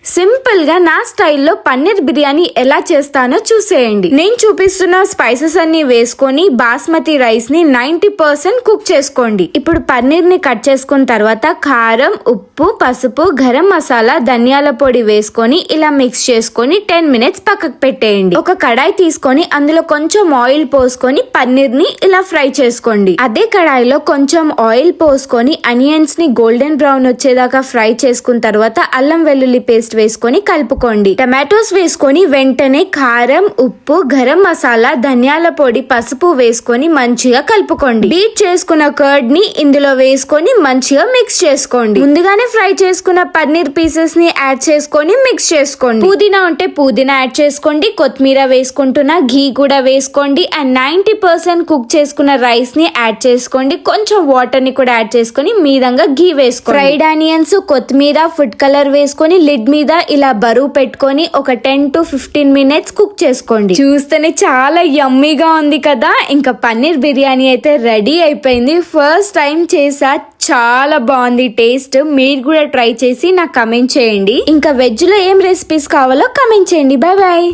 Simple గా నా స్టైల్లో పన్నీర్ బిర్యానీ ఎలా చేస్తానో చూసేయండి. నేను చూపిస్తున్న స్పైసెస్ అన్ని వేసుకొని బాస్మతి రైస్ ని 90% కుక్ చేసుకోండి. ఇప్పుడు పన్నీర్ ని కట్ చేసుకున్న తర్వాత కారం, ఉప్పు, పసుపు, గరం మసాలా, ధనియాల పొడి వేసుకొని ఇలా మిక్స్ చేసుకొని 10 మినిట్స్ పక్కకు పెట్టేయండి. ఒక కడాయి తీసుకొని అందులో కొంచెం ఆయిల్ పోసుకొని పన్నీర్ ని ఇలా ఫ్రై చేసుకోండి. అదే కడాయిలో కొంచెం ఆయిల్ పోసుకొని అనియన్స్ ని గోల్డెన్ బ్రౌన్ వచ్చేదాకా ఫ్రై చేసుకున్న తర్వాత అల్లం వెల్లుల్లి పేస్ట్ వేసుకొని కలుపుకోండి. టమాటోస్ వేసుకొని వెంటనే కారం, ఉప్పు, గరం మసాలా, ధనియాల పొడి, పసుపు వేసుకొని మంచిగా కలుపుకోండి. బీట్ చేసుకున్న కర్డ్ ని ఇందులో వేసుకొని మంచిగా మిక్స్ చేసుకోండి. ముందుగానే ఫ్రై చేసుకున్న పన్నీర్ పీసెస్ ని యాడ్ చేసుకొని మిక్స్ చేసుకోండి. పుదీనా ఉంటే పుదీనా యాడ్ చేసుకోండి. కొత్తిమీర వేసుకుంటున్న ఘీ కూడా వేసుకోండి. అండ్ 90% కుక్ చేసుకున్న రైస్ ని యాడ్ చేసుకోండి. కొంచెం వాటర్ ని కూడా యాడ్ చేసుకొని మీదంగా ఘీ వేసుకోండి. ఫ్రైడ్ ఆనియన్స్, కొత్తిమీర, ఫుడ్ కలర్ వేసుకొని లిడ్ మీద ఇలా బరువు పెట్టుకొని ఒక 10 to 15 మినిట్స్ కుక్ చేసుకోండి. చూస్తేనే చాలా యమ్మీగా ఉంది కదా. ఇంకా పన్నీర్ బిర్యానీ అయితే రెడీ అయిపోయింది. ఫస్ట్ టైం చేసా, చాలా బాగుంది టేస్ట్. మీరు కూడా ట్రై చేసి నాకు కమెంట్ చేయండి. ఇంకా వెజ్ లో ఏం రెసిపీస్ కావాలో కమెంట్ చేయండి. Bye bye.